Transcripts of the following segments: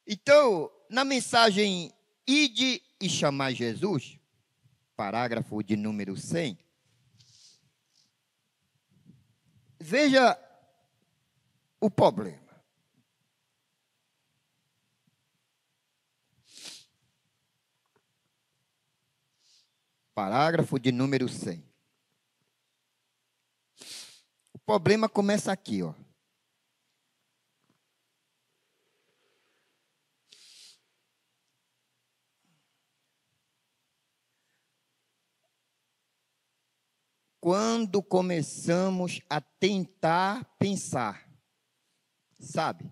Então, na mensagem Ide e chamar Jesus, parágrafo de número 100, veja o problema. Parágrafo de número 100. O problema começa aqui, ó. Quando começamos a tentar pensar, sabe?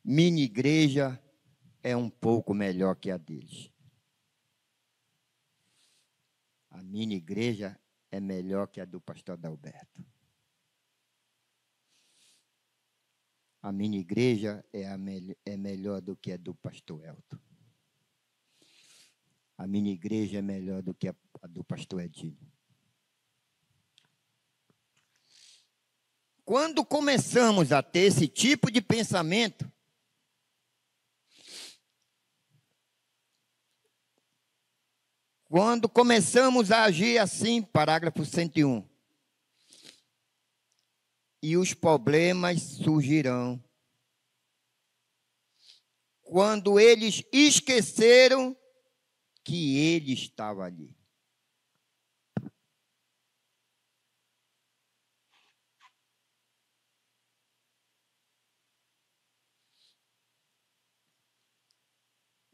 Mini igreja é um pouco melhor que a deles. A mini igreja é melhor que a do pastor Adalberto. A mini igreja é melhor do que a do pastor Elton. A mini igreja é melhor do que a do pastor Edinho. Quando começamos a ter esse tipo de pensamento, quando começamos a agir assim, parágrafo 101, e os problemas surgirão. Quando eles esqueceram que ele estava ali.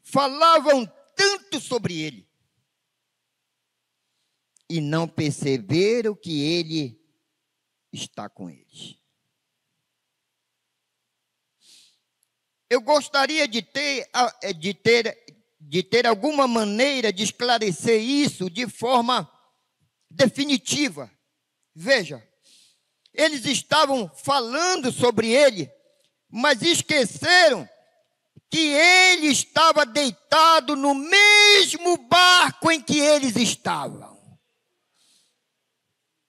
Falavam tanto sobre ele e não perceberam que ele está com eles. Eu gostaria de ter alguma maneira de esclarecer isso de forma definitiva. Veja, eles estavam falando sobre ele, mas esqueceram que ele estava deitado no mesmo barco em que eles estavam.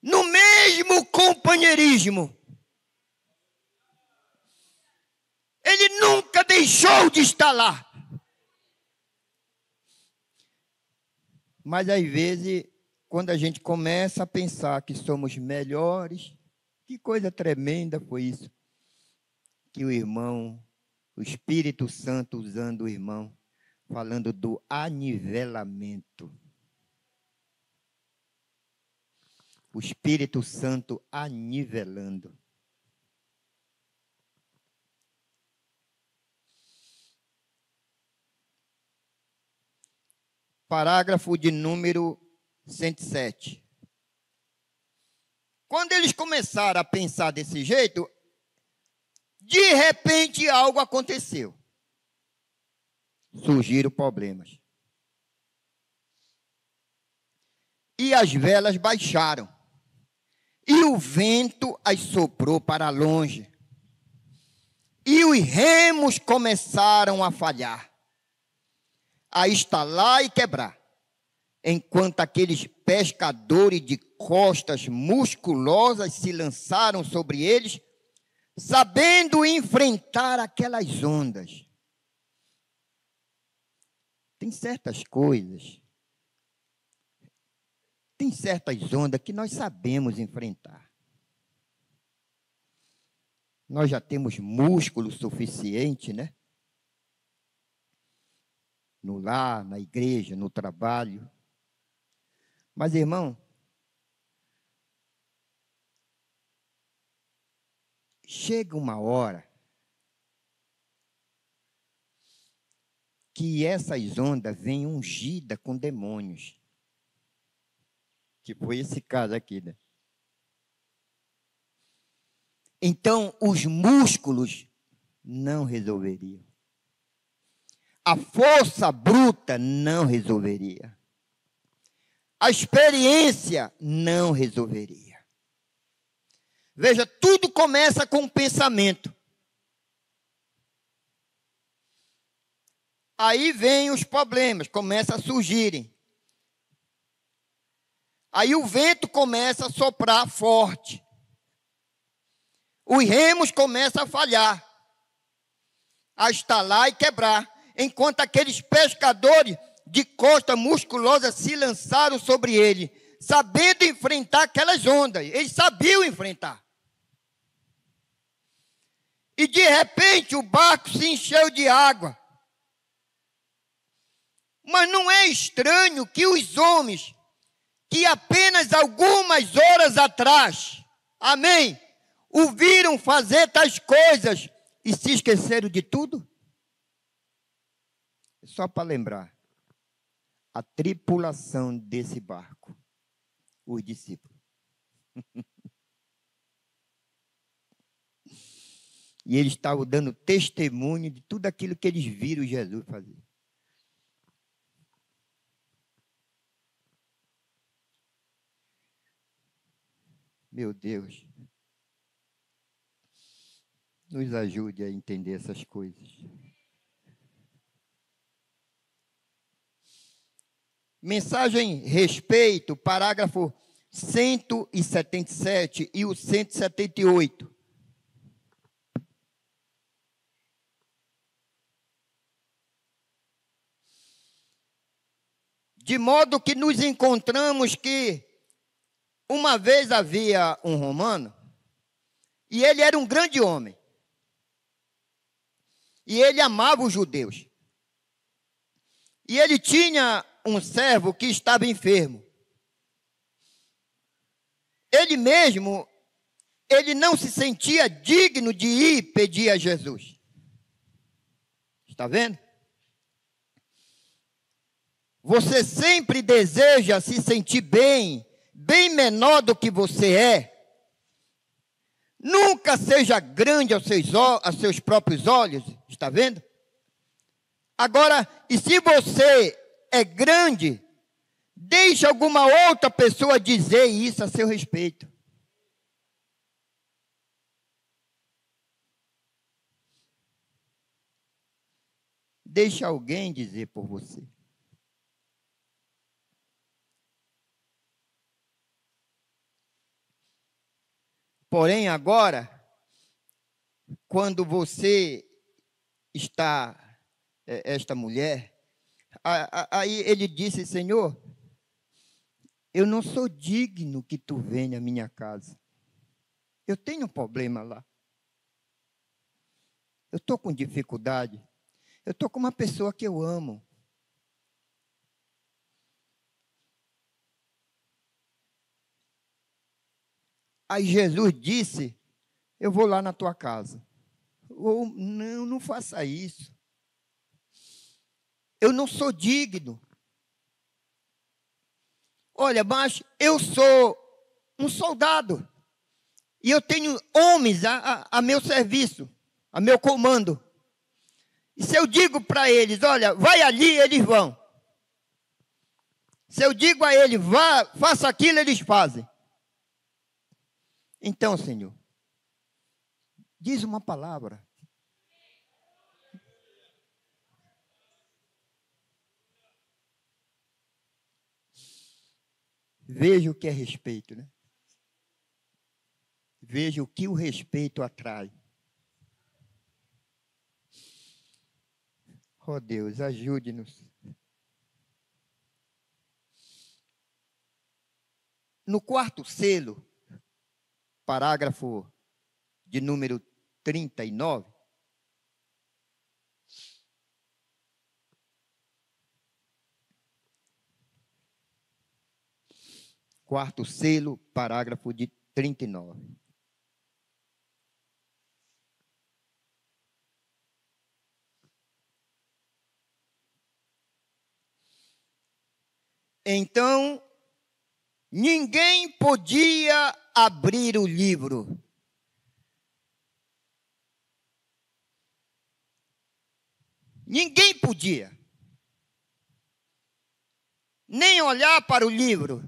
No mesmo companheirismo. Ele nunca deixou de estar lá. Mas às vezes, quando a gente começa a pensar que somos melhores, que coisa tremenda foi isso. Que o irmão, o Espírito Santo usando o irmão, falando do anivelamento. O Espírito Santo anivelando. Parágrafo de número 107. Quando eles começaram a pensar desse jeito, de repente algo aconteceu. Surgiram problemas. E as velas baixaram. E o vento as soprou para longe. E os remos começaram a falhar, a estalar e quebrar, enquanto aqueles pescadores de costas musculosas se lançaram sobre eles, sabendo enfrentar aquelas ondas. Tem certas coisas, tem certas ondas que nós sabemos enfrentar. Nós já temos músculo suficiente, né? No lar, na igreja, no trabalho. Mas, irmão, chega uma hora que essas ondas vêm ungidas com demônios. Que foi esse caso aqui, né? Então, os músculos não resolveriam. A força bruta não resolveria. A experiência não resolveria. Veja, tudo começa com um pensamento. Aí vem os problemas, começam a surgirem. Aí o vento começa a soprar forte. Os remos começam a falhar. a estalar e quebrar, enquanto aqueles pescadores de costa musculosa se lançaram sobre ele, sabendo enfrentar aquelas ondas. Eles sabiam enfrentar. E de repente o barco se encheu de água. Mas não é estranho que os homens, que apenas algumas horas atrás, amém, o viram fazer tais coisas e se esqueceram de tudo? Só para lembrar, a tripulação desse barco, os discípulos. E eles estavam dando testemunho de tudo aquilo que eles viram Jesus fazer. Meu Deus, nos ajude a entender essas coisas. Mensagem respeito, parágrafo 177 e o 178. De modo que nos encontramos que uma vez havia um romano, e ele era um grande homem. E ele amava os judeus. E ele tinha um servo que estava enfermo. Ele mesmo, ele não se sentia digno de ir pedir a Jesus. Está vendo? Você sempre deseja se sentir bem, bem menor do que você é. Nunca seja grande aos seus próprios olhos, está vendo? Agora, e se você é grande, deixe alguma outra pessoa dizer isso a seu respeito. Deixe alguém dizer por você. Porém, agora, quando você está, esta mulher, aí ele disse, Senhor, eu não sou digno que tu venha à minha casa. Eu tenho um problema lá. Eu estou com dificuldade. Eu estou com uma pessoa que eu amo. Aí Jesus disse, eu vou lá na tua casa. Ou, não faça isso. Eu não sou digno. Olha, mas eu sou um soldado. E eu tenho homens a meu serviço, a meu comando. E se eu digo para eles, olha, vai ali, eles vão. Se eu digo a eles, vá, faça aquilo, eles fazem. Então, Senhor, diz uma palavra. Veja o que é respeito, né? Veja o que o respeito atrai. Oh Deus, ajude-nos. No quarto selo, parágrafo de número 39, quarto selo, parágrafo de 39. Então, ninguém podia abrir o livro. Ninguém podia. Nem olhar para o livro.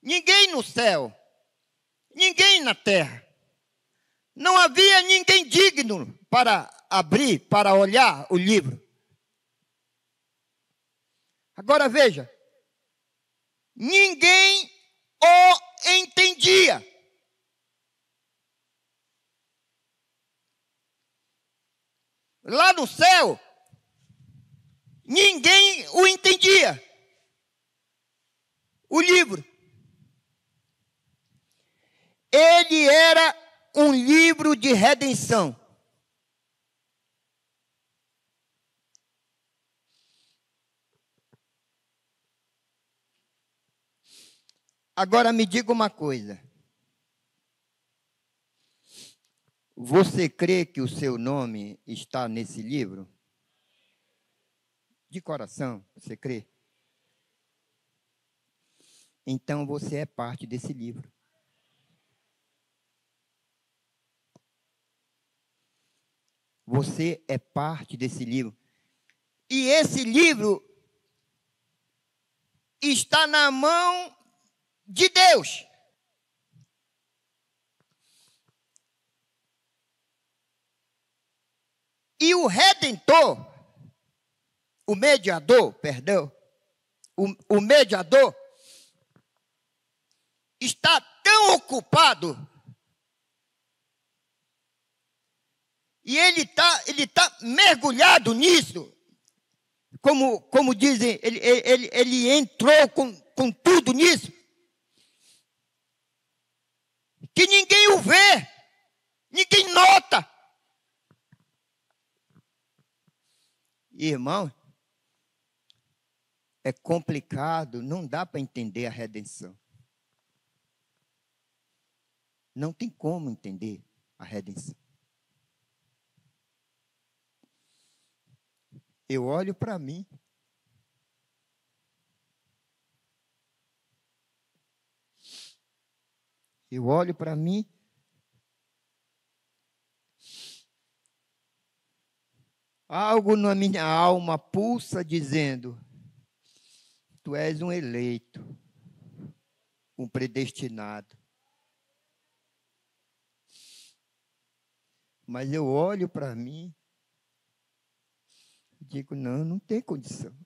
Ninguém no céu. Ninguém na terra. Não havia ninguém digno para abrir, para olhar o livro. Agora veja, ninguém o entendia. lá no céu, ninguém o entendia. O livro. Ele era um livro de redenção. Agora me diga uma coisa. Você crê que o seu nome está nesse livro? De coração, você crê? Então você é parte desse livro. Você é parte desse livro. E esse livro está na mão de Deus. E o Redentor, o mediador, perdão, o mediador está tão ocupado e ele tá mergulhado nisso, como dizem, ele entrou com tudo nisso, que ninguém o vê, ninguém nota. Irmão, é complicado, não dá para entender a redenção. Não tem como entender a redenção. Eu olho para mim. Eu olho para mim. Algo na minha alma pulsa dizendo: tu és um eleito, um predestinado. Mas eu olho para mim e digo: não tem condição.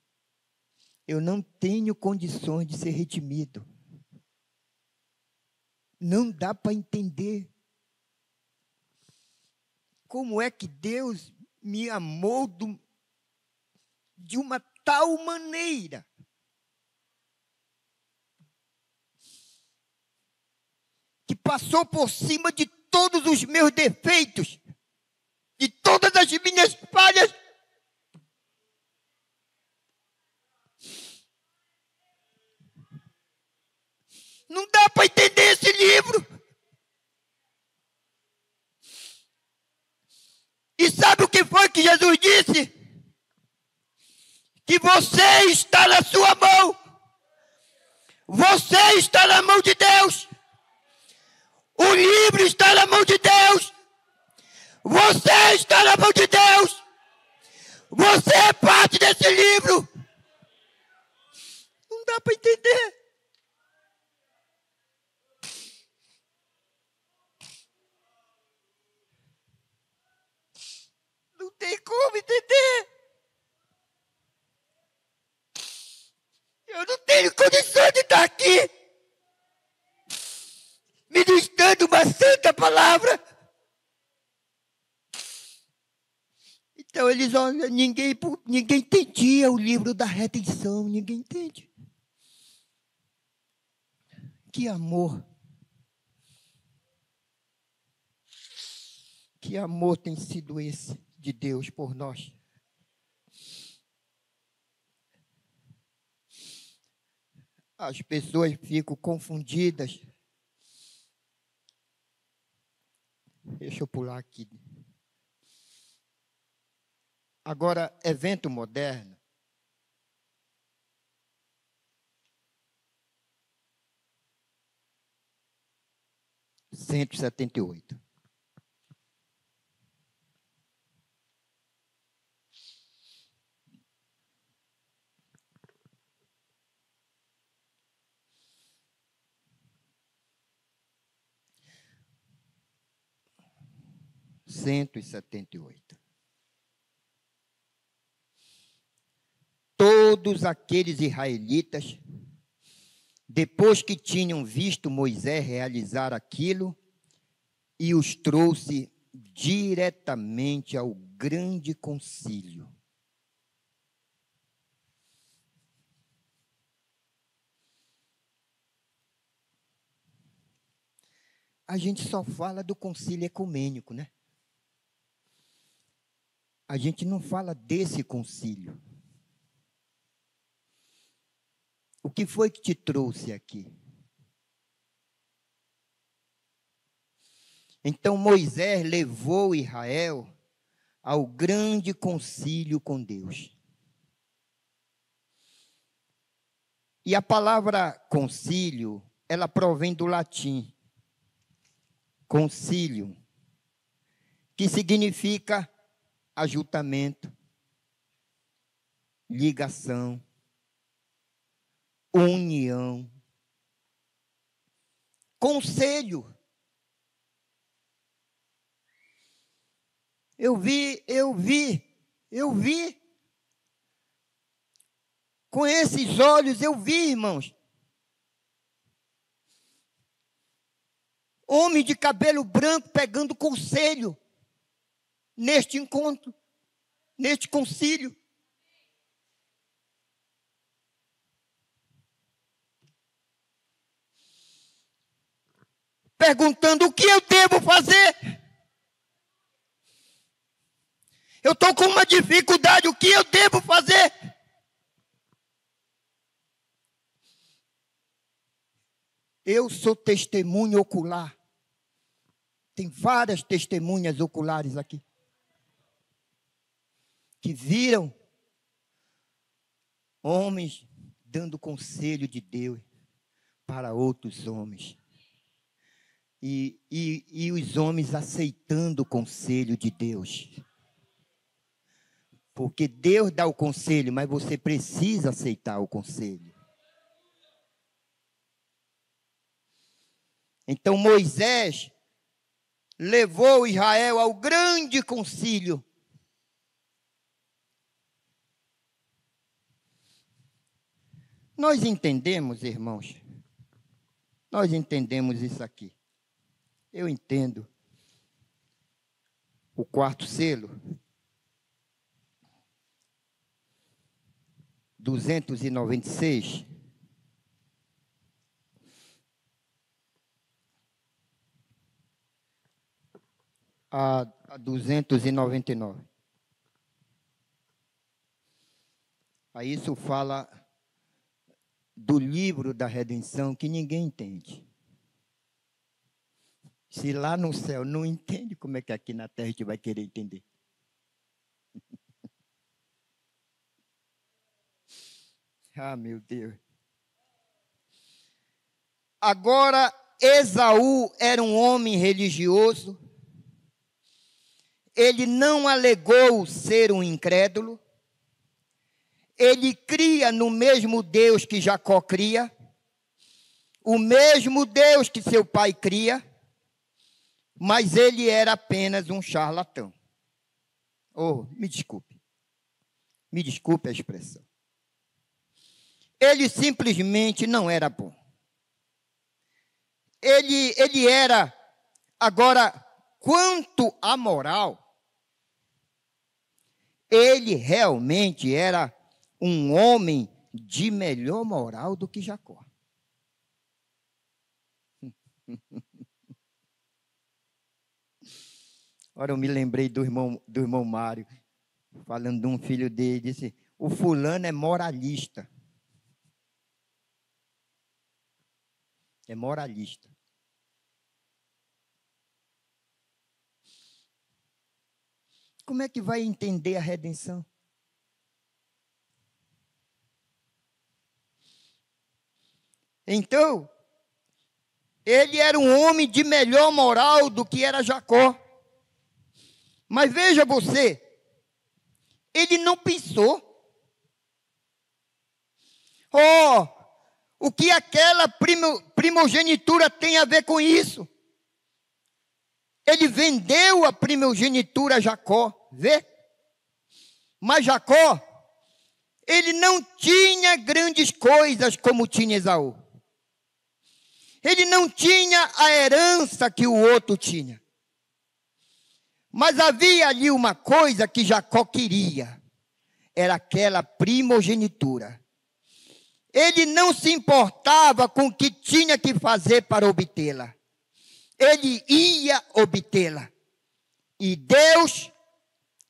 Eu não tenho condições de ser redimido. Não dá para entender como é que Deus me amou de uma tal maneira que passou por cima de todos os meus defeitos, de todas as minhas falhas. Não dá para entender esse livro. E sabe o que foi que Jesus disse? Que você está na sua mão. Você está na mão de Deus. O livro está na mão de Deus. Você está na mão de Deus. Você é parte desse livro. Não dá para entender. Não tem como entender. Eu não tenho condição de estar aqui ministrando uma santa palavra. Então eles olham, ninguém entendia o livro da redenção, ninguém entende. Que amor. Que amor tem sido esse de Deus por nós. As pessoas ficam confundidas. Deixa eu pular aqui. Agora, evento moderno. (178). Todos aqueles israelitas, depois que tinham visto Moisés realizar aquilo, e os trouxe diretamente ao grande concílio. A gente só fala do concílio ecumênico, né? A gente não fala desse concílio. O que foi que te trouxe aqui? Então Moisés levou Israel ao grande concílio com Deus. E a palavra concílio, ela provém do latim concilium, que significa ajuntamento, ligação, união, conselho. Eu vi. Com esses olhos eu vi, irmãos. Homem de cabelo branco pegando conselho neste encontro, neste concílio. Perguntando o que eu devo fazer. Eu estou com uma dificuldade, o que eu devo fazer? Eu sou testemunha ocular. Tem várias testemunhas oculares aqui. Que viram homens dando conselho de Deus para outros homens. E os homens aceitando o conselho de Deus. Porque Deus dá o conselho, mas você precisa aceitar o conselho. Então Moisés levou Israel ao grande concílio. Nós entendemos, irmãos, nós entendemos isso aqui. Eu entendo o quarto selo, 296, a 299. Aí isso fala do livro da redenção que ninguém entende. Se lá no céu não entende, como é que aqui na terra a gente vai querer entender? Ah, meu Deus. Agora, Esaú era um homem religioso. Ele não alegou ser um incrédulo. Ele cria no mesmo Deus que Jacó cria. O mesmo Deus que seu pai cria. Mas ele era apenas um charlatão. Oh, me desculpe. Me desculpe a expressão. Ele simplesmente não era bom. Ele era, agora, quanto à moral, ele realmente era um homem de melhor moral do que Jacó. Ora, eu me lembrei do irmão Mário, falando de um filho dele, disse, o fulano é moralista. É moralista. Como é que vai entender a redenção? Então, ele era um homem de melhor moral do que era Jacó. Mas veja você, ele não pensou. Oh, o que aquela primogenitura tem a ver com isso? Ele vendeu a primogenitura a Jacó, vê? Mas Jacó, ele não tinha grandes coisas como tinha Esaú. Ele não tinha a herança que o outro tinha. Mas havia ali uma coisa que Jacó queria. Era aquela primogenitura. Ele não se importava com o que tinha que fazer para obtê-la. Ele ia obtê-la. E Deus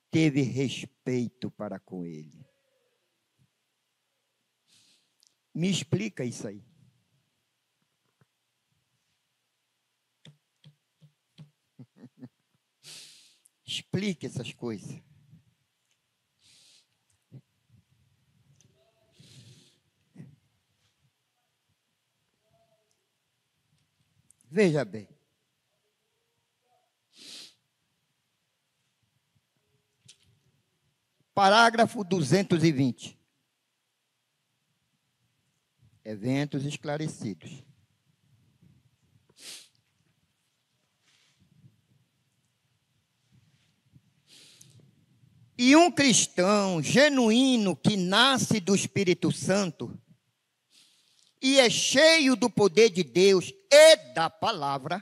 teve respeito para com ele. Me explica isso aí. Explique essas coisas. Veja bem. Parágrafo 220. Eventos esclarecidos. E um cristão genuíno que nasce do Espírito Santo e é cheio do poder de Deus e da palavra,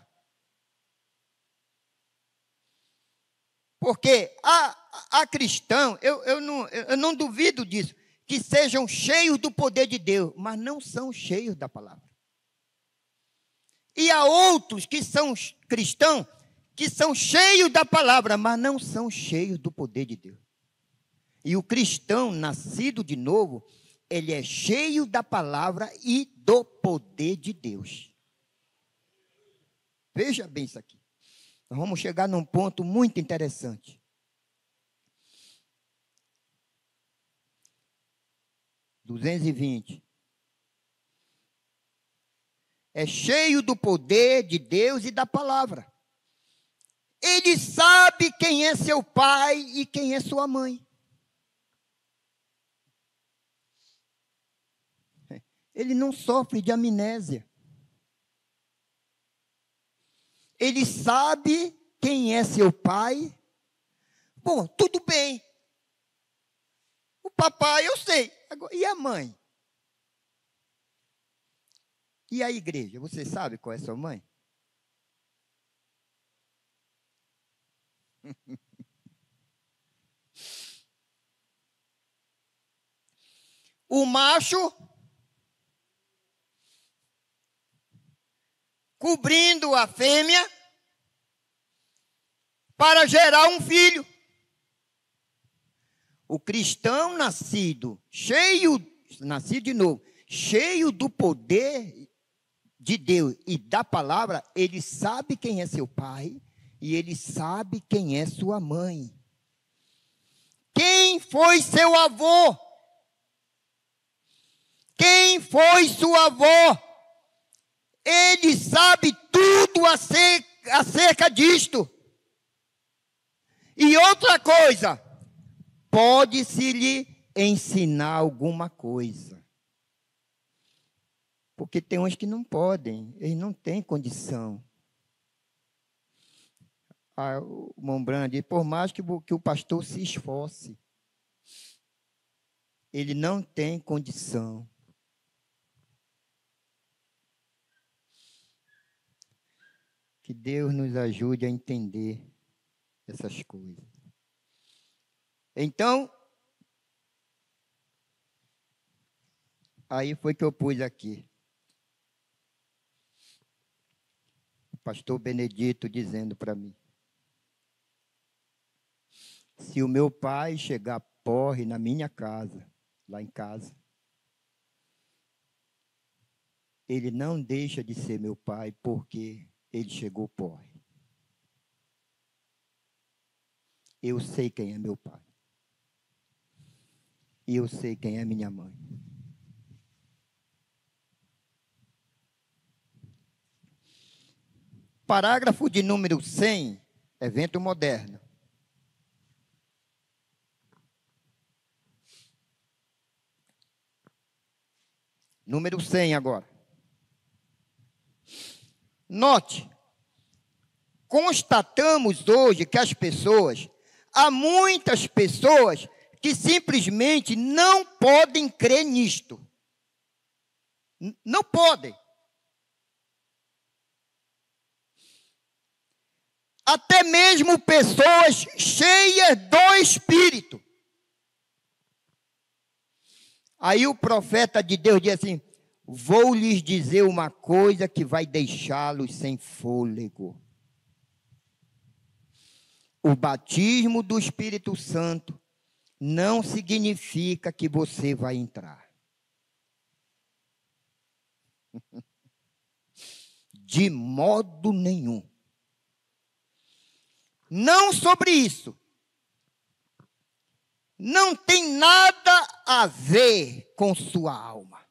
porque há cristão, eu não duvido disso, que sejam cheios do poder de Deus, mas não são cheios da palavra. E há outros que são cristãos, que são cheios da palavra, mas não são cheios do poder de Deus. E o cristão nascido de novo, ele é cheio da palavra e do poder de Deus. Veja bem isso aqui. Nós vamos chegar num ponto muito interessante. É cheio do poder de Deus e da palavra. Ele sabe quem é seu pai e quem é sua mãe. Ele não sofre de amnésia. Ele sabe quem é seu pai. Bom, tudo bem. O papai eu sei. Agora, e a mãe? E a igreja? Você sabe qual é sua mãe? O macho cobrindo a fêmea para gerar um filho. O cristão nascido de novo, cheio do poder de Deus e da palavra, ele sabe quem é seu pai e ele sabe quem é sua mãe. Quem foi seu avô? Quem foi sua avó? Ele sabe tudo acerca disto. E outra coisa, pode-se lhe ensinar alguma coisa. Porque tem uns que não podem, eles não têm condição. O Mombrand diz, por mais que o pastor se esforce, ele não tem condição. Que Deus nos ajude a entender essas coisas. Então, aí foi que eu pus aqui. O pastor Benedito dizendo para mim. Se o meu pai chegar porre na minha casa, lá em casa, ele não deixa de ser meu pai porque ele chegou porre. Eu sei quem é meu pai. E eu sei quem é minha mãe. Parágrafo de número 100, evento moderno. Número 100 agora. Note, constatamos hoje que há muitas pessoas que simplesmente não podem crer nisto. Não podem. até mesmo pessoas cheias do Espírito. Aí o profeta de Deus diz assim: vou lhes dizer uma coisa que vai deixá-los sem fôlego. O batismo do Espírito Santo não significa que você vai entrar. De modo nenhum. Não sobre isso. Não tem nada a ver com sua alma.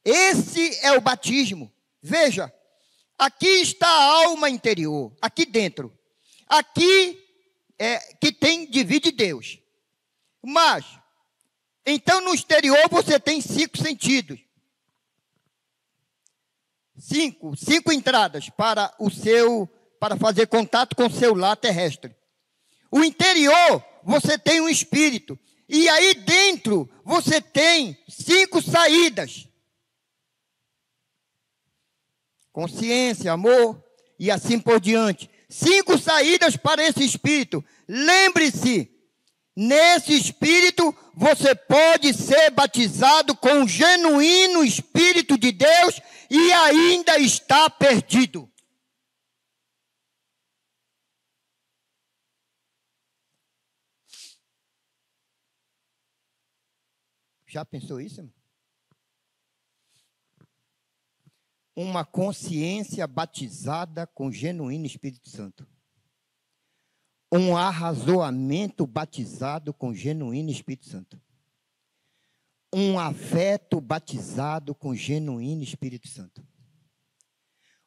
Esse é o batismo. Veja, aqui está a alma interior, aqui dentro. Aqui é que tem divide Deus. Mas, então no exterior você tem 5 sentidos. 5 entradas para fazer contato com o seu lar terrestre. O interior, você tem um espírito. E aí dentro, você tem 5 saídas. Consciência, amor e assim por diante. 5 saídas para esse espírito. Lembre-se, nesse espírito você pode ser batizado com o genuíno Espírito de Deus e ainda está perdido. Já pensou isso, irmão? Uma consciência batizada com o genuíno Espírito Santo. Um arrazoamento batizado com o genuíno Espírito Santo. Um afeto batizado com o genuíno Espírito Santo.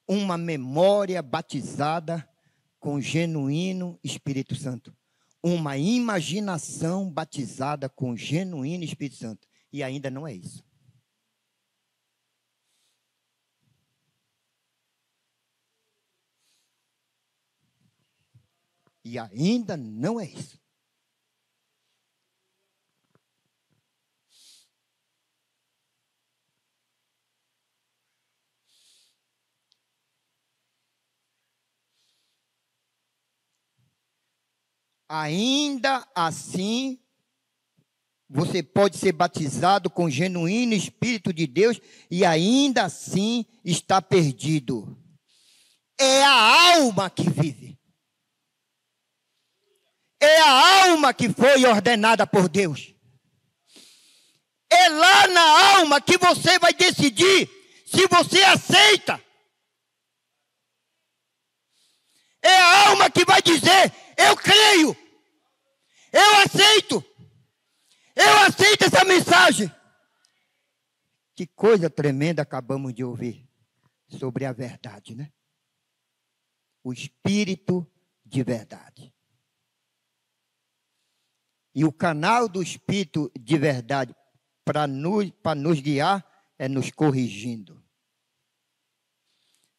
Uma memória batizada com o genuíno Espírito Santo. Uma imaginação batizada com o genuíno Espírito Santo. E ainda não é isso. E ainda não é isso. Ainda assim, você pode ser batizado com o genuíno Espírito de Deus e ainda assim está perdido. É a alma que vive. É a alma que foi ordenada por Deus. É lá na alma que você vai decidir se você aceita. É a alma que vai dizer: eu creio, eu aceito essa mensagem. Que coisa tremenda acabamos de ouvir sobre a verdade, né? O Espírito de verdade. E o canal do Espírito de verdade para nos guiar é nos corrigindo.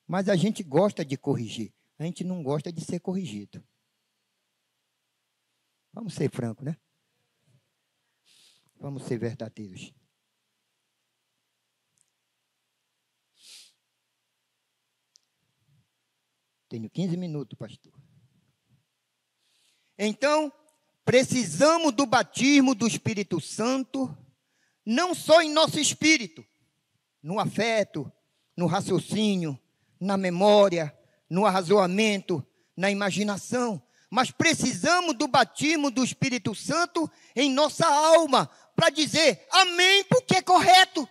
Mas a gente gosta de corrigir, a gente não gosta de ser corrigido. Vamos ser francos, né? Vamos ser verdadeiros. Tenho 15 minutos, pastor. Então, precisamos do batismo do Espírito Santo, não só em nosso espírito, no afeto, no raciocínio, na memória, no arrazoamento, na imaginação, mas precisamos do batismo do Espírito Santo em nossa alma, para dizer amém, porque é correto.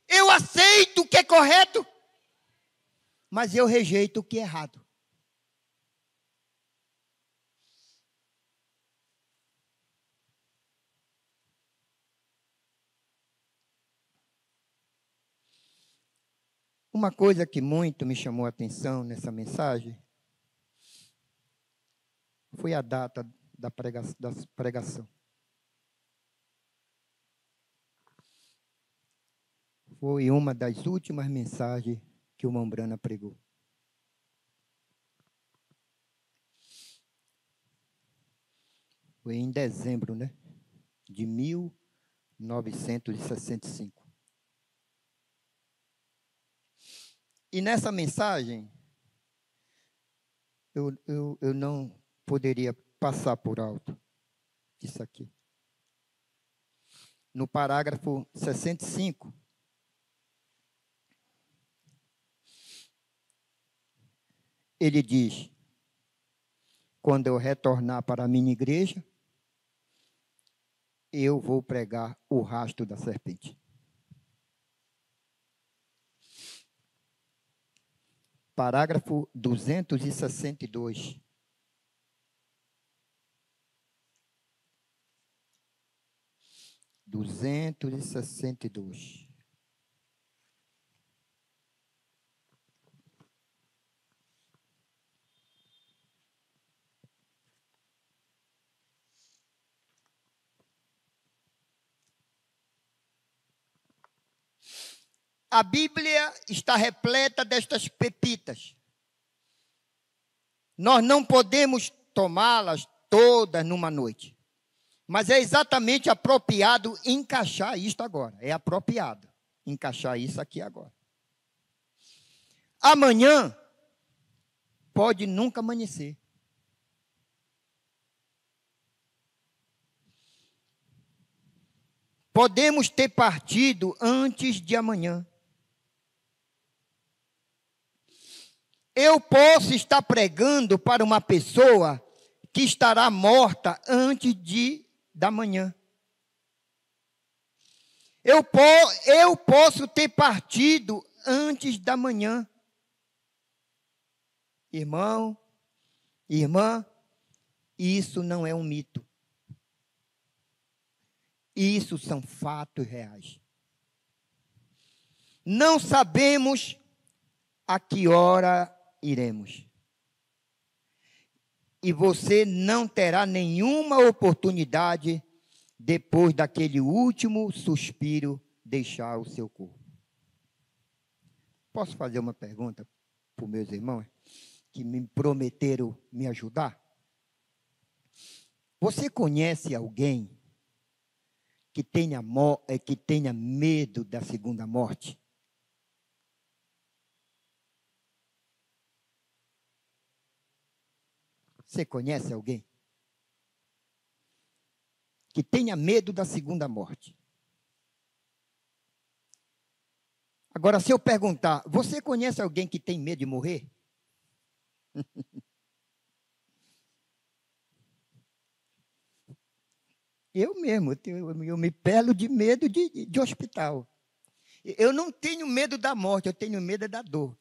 Eu aceito o que é correto, mas eu rejeito o que é errado. Uma coisa que muito me chamou a atenção nessa mensagem foi a data da pregação. Foi uma das últimas mensagens que o Mombrana pregou. Foi em dezembro, né? De 1965. E nessa mensagem, eu não poderia passar por alto isso aqui. No parágrafo 65, ele diz: quando eu retornar para a minha igreja, eu vou pregar o rastro da serpente. Parágrafo 262. A Bíblia está repleta destas pepitas. Nós não podemos tomá-las todas numa noite. Mas é exatamente apropriado encaixar isto agora. É apropriado encaixar isso aqui agora. Amanhã pode nunca amanhecer. Podemos ter partido antes de amanhã. Eu posso estar pregando para uma pessoa que estará morta antes da manhã. Eu posso ter partido antes da manhã. Irmão, irmã, isso não é um mito. Isso são fatos reais. Não sabemos a que hora iremos. E você não terá nenhuma oportunidade, depois daquele último suspiro, deixar o seu corpo. Posso fazer uma pergunta para os meus irmãos que me prometeram me ajudar? Você conhece alguém que tenha medo da segunda morte? Você conhece alguém que tenha medo da segunda morte? Agora, se eu perguntar, você conhece alguém que tem medo de morrer? Eu mesmo, eu me pelo de medo de hospital. Eu não tenho medo da morte, eu tenho medo da dor.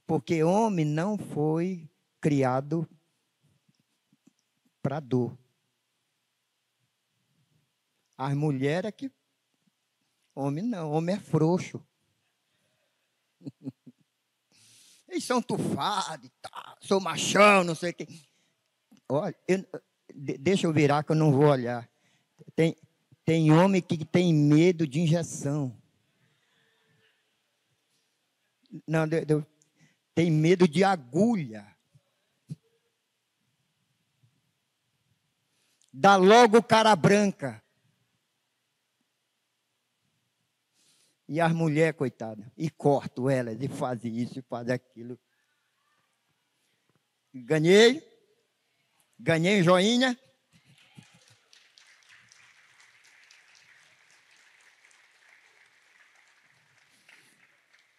Porque homem não foi criado para dor. As mulheres é que... Homem não, homem é frouxo. Eles são tufados, tá, sou machão, não sei o quê. Olha, deixa eu virar que eu não vou olhar. Tem homem que tem medo de injeção. Não, tem medo de agulha. Dá logo cara branca. E as mulheres, coitadas, e corto elas, e fazem isso, e fazem aquilo. Ganhei um joinha.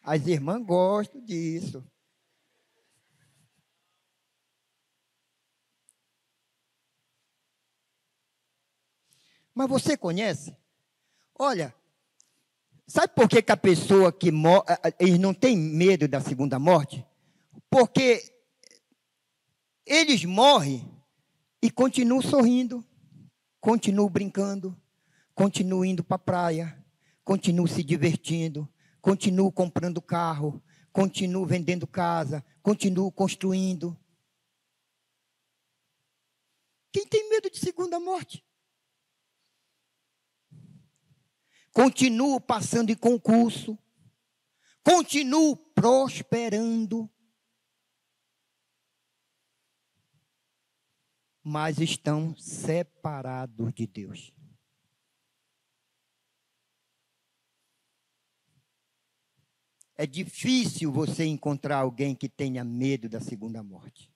As irmãs gostam disso. Mas você conhece? Olha, sabe por que a pessoa que morre, eles não têm medo da segunda morte? Porque eles morrem e continuam sorrindo, continuam brincando, continuam indo para a praia, continuam se divertindo, continuam comprando carro, continuam vendendo casa, continuam construindo. Quem tem medo de segunda morte? Continuo passando em concurso, continuo prosperando, mas estão separados de Deus. É difícil você encontrar alguém que tenha medo da segunda morte.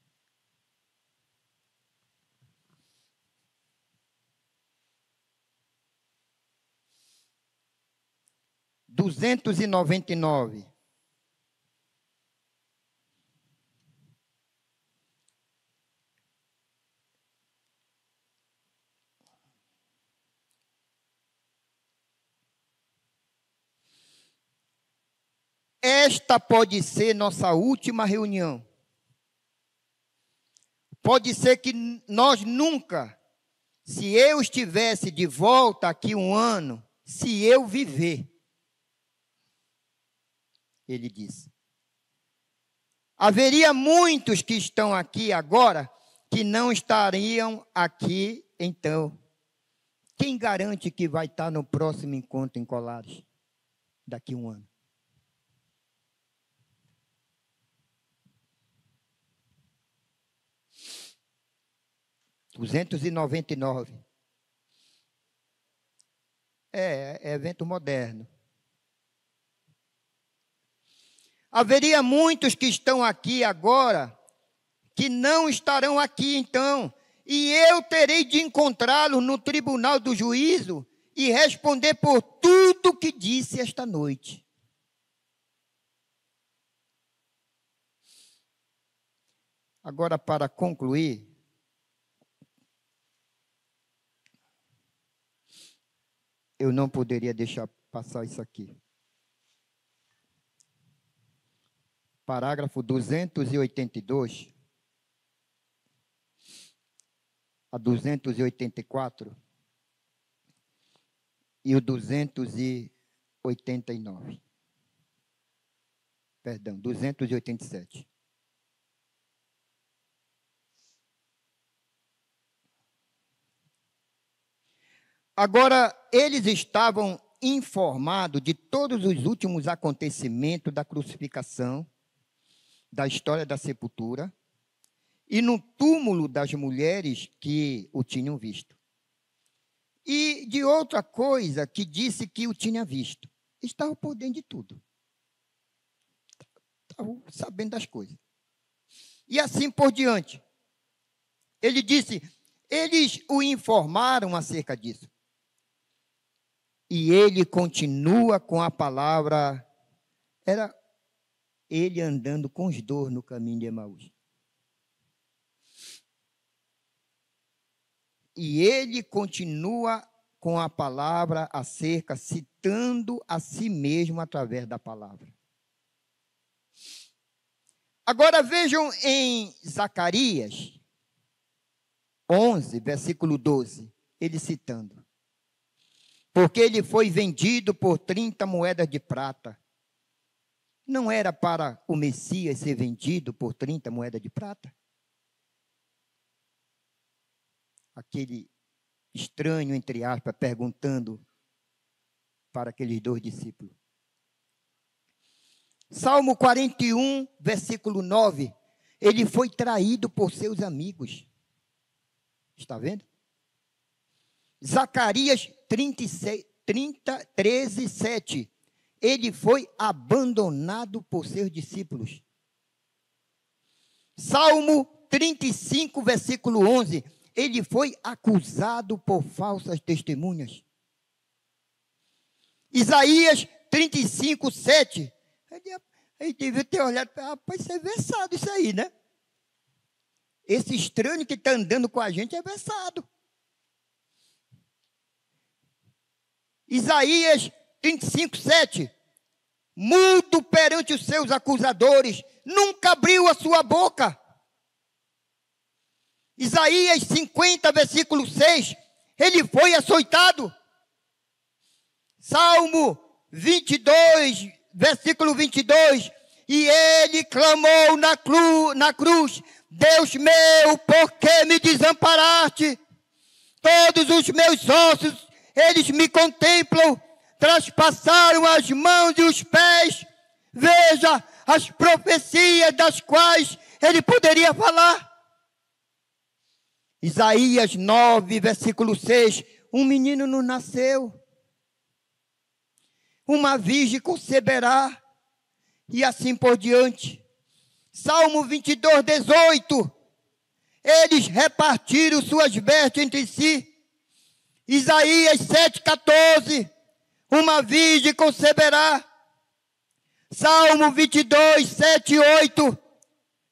(299) Esta pode ser nossa última reunião. Pode ser que nós nunca, se eu estivesse de volta aqui um ano, se eu viver, ele disse. Haveria muitos que estão aqui agora que não estariam aqui então. Quem garante que vai estar no próximo encontro em Colares daqui a um ano? (299) É evento moderno. Haveria muitos que estão aqui agora que não estarão aqui então, e eu terei de encontrá-los no tribunal do juízo e responder por tudo que disse esta noite. Agora, para concluir, eu não poderia deixar passar isso aqui. Parágrafo 282 a 284 e o 289. Perdão, 287. Agora, eles estavam informados de todos os últimos acontecimentos da crucificação, da história da sepultura e no túmulo das mulheres que o tinham visto. E de outra coisa que disse que o tinha visto. Estava por dentro de tudo. Estava sabendo das coisas. E assim por diante. Ele disse, eles o informaram acerca disso. E ele continua com a palavra, era ele andando com os dois no caminho de Emaús. E ele continua com a palavra acerca, citando a si mesmo através da palavra. Agora vejam em Zacarias 11, versículo 12, ele citando. Porque ele foi vendido por 30 moedas de prata. Não era para o Messias ser vendido por 30 moedas de prata? Aquele estranho, entre aspas, perguntando para aqueles dois discípulos. Salmo 41, versículo 9. Ele foi traído por seus amigos. Está vendo? Zacarias 13, 7. Ele foi abandonado por seus discípulos. Salmo 35, versículo 11. Ele foi acusado por falsas testemunhas. Isaías 35, 7. Ele devia ter olhado, rapaz, isso é versado isso aí, né? Esse estranho que está andando com a gente é versado. Isaías 35, 7. Mudo perante os seus acusadores, nunca abriu a sua boca. Isaías 50, versículo 6. Ele foi açoitado. Salmo 22, versículo 22. E ele clamou na cruz: Deus meu, por que me desamparaste? Todos os meus ossos, eles me contemplam, traspassaram as mãos e os pés. Veja as profecias das quais ele poderia falar. Isaías 9, versículo 6. Um menino nos nasceu. Uma virgem conceberá. E assim por diante. Salmo 22, 18. Eles repartiram suas vestes entre si. Isaías 7, 14. Uma virgem conceberá. Salmo 22, 7 e 8.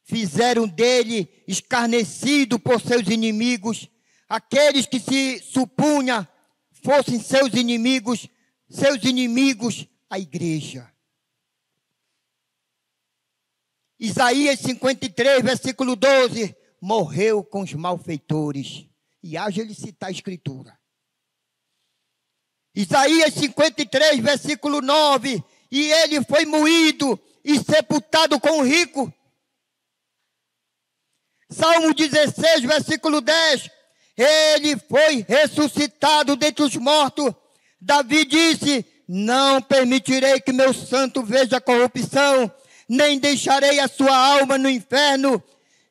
Fizeram dele escarnecido por seus inimigos, aqueles que se supunha fossem seus inimigos, a igreja. Isaías 53, versículo 12, morreu com os malfeitores. E haja ele citar a escritura. Isaías 53, versículo 9, e ele foi moído e sepultado com o rico. Salmo 16, versículo 10, ele foi ressuscitado dentre os mortos. Davi disse, não permitirei que meu santo veja corrupção, nem deixarei a sua alma no inferno.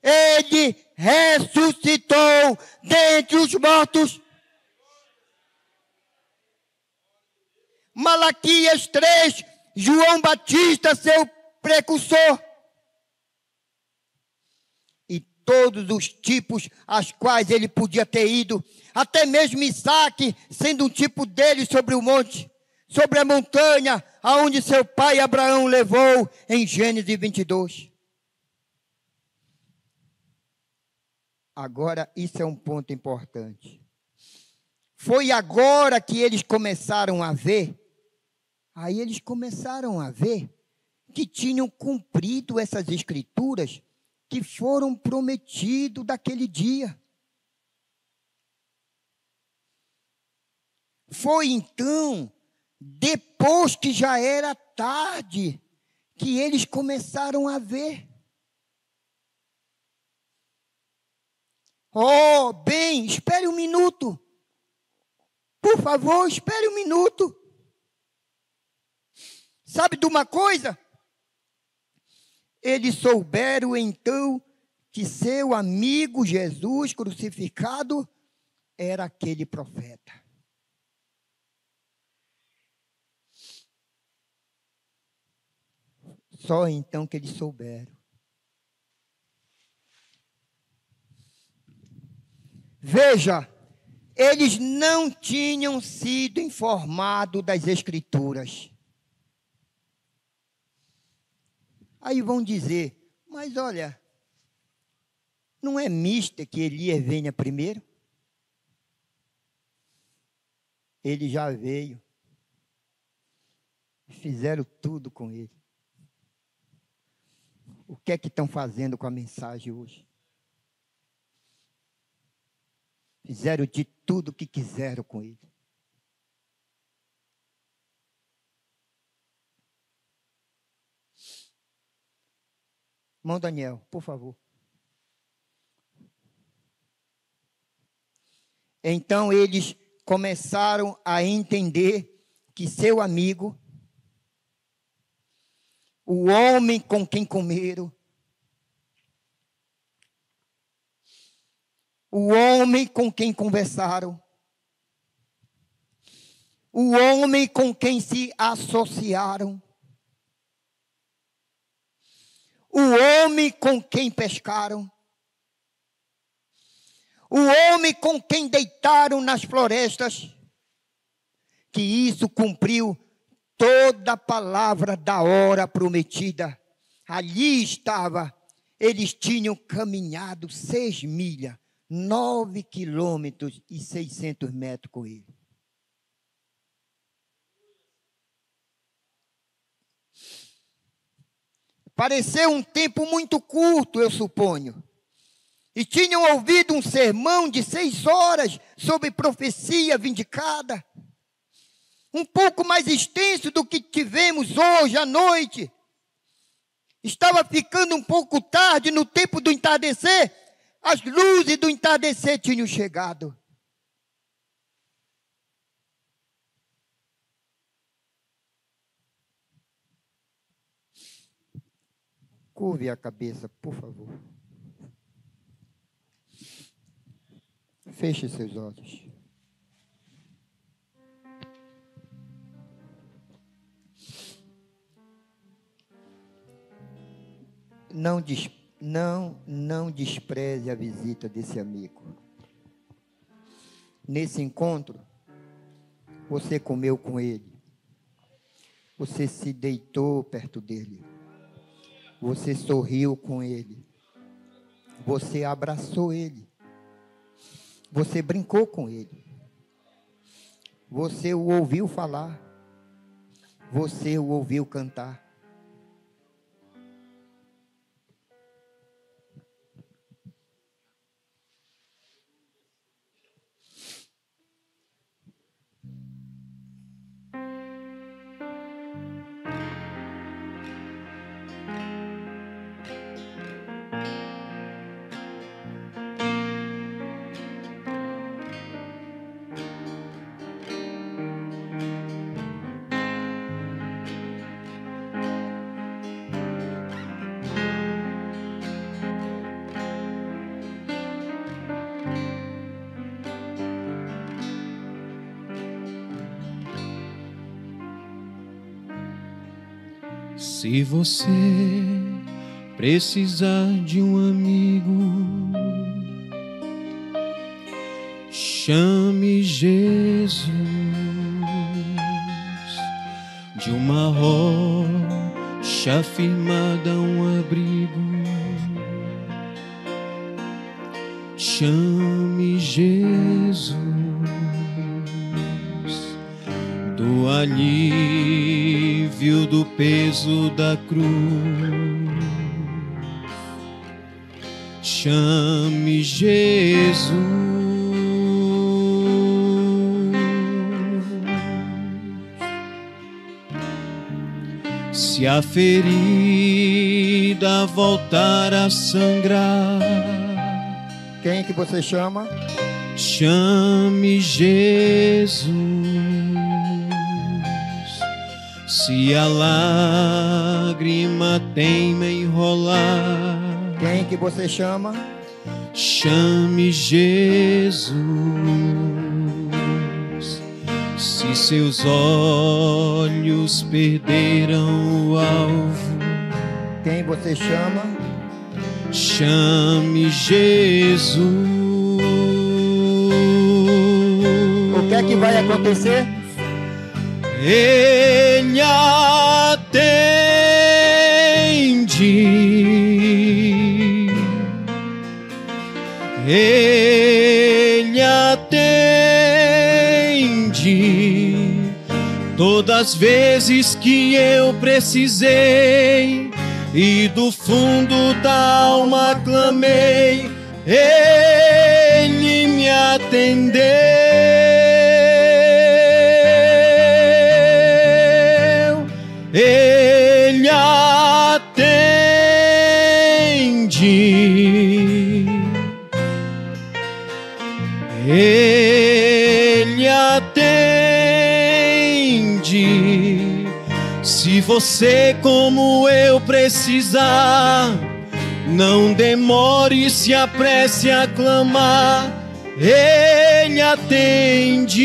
Ele ressuscitou dentre os mortos. Malaquias 3, João Batista, seu precursor. E todos os tipos aos quais ele podia ter ido, até mesmo Isaque, sendo um tipo dele sobre o monte, sobre a montanha, aonde seu pai Abraão levou, em Gênesis 22. Agora, isso é um ponto importante. Foi agora que eles começaram a ver, que tinham cumprido essas escrituras que foram prometidos daquele dia. Foi então, depois que já era tarde, que eles começaram a ver. Oh, bem, espere um minuto. Por favor, espere um minuto. Sabe de uma coisa? Eles souberam então que seu amigo Jesus crucificado era aquele profeta. Só então que eles souberam. Veja, eles não tinham sido informados das Escrituras. Aí vão dizer, mas olha, não é mista que Elias venha primeiro? Ele já veio. Fizeram tudo com ele. O que é que estão fazendo com a mensagem hoje? Fizeram de tudo o que quiseram com ele. Irmão Daniel, por favor. Então eles começaram a entender que seu amigo, o homem com quem comeram, o homem com quem conversaram, o homem com quem se associaram, o homem com quem pescaram, o homem com quem deitaram nas florestas, que isso cumpriu toda a palavra da hora prometida. Ali estava, eles tinham caminhado 6 milhas, 9 quilômetros e 600 metros com ele. Pareceu um tempo muito curto, eu suponho. E tinham ouvido um sermão de 6 horas sobre profecia vindicada. Um pouco mais extenso do que tivemos hoje à noite. Estava ficando um pouco tarde, no tempo do entardecer. As luzes do entardecer tinham chegado. Curve a cabeça, por favor. Feche seus olhos. não despreze a visita desse amigo. Nesse encontro, você comeu com ele. Você se deitou perto dele. Você sorriu com ele. Você abraçou ele. Você brincou com ele. Você o ouviu falar. Você o ouviu cantar. Se você precisar de um amigo, chame Jesus. De uma rocha firmada um abrigo, chame Jesus. Do alívio do peso da cruz, chame Jesus. Se a ferida voltar a sangrar, quem que você chama? Chame Jesus. Se a lágrima teima enrolar, quem que você chama? Chame Jesus. Se seus olhos perderam o alvo, quem você chama? Chame Jesus. O que é que vai acontecer? Ele atende. Ele atende. Todas as vezes que eu precisei e do fundo da alma clamei, Ele me atendeu. Ele atende. Ele atende. Se você como eu precisar, não demore, se apresse a clamar. Ele atende.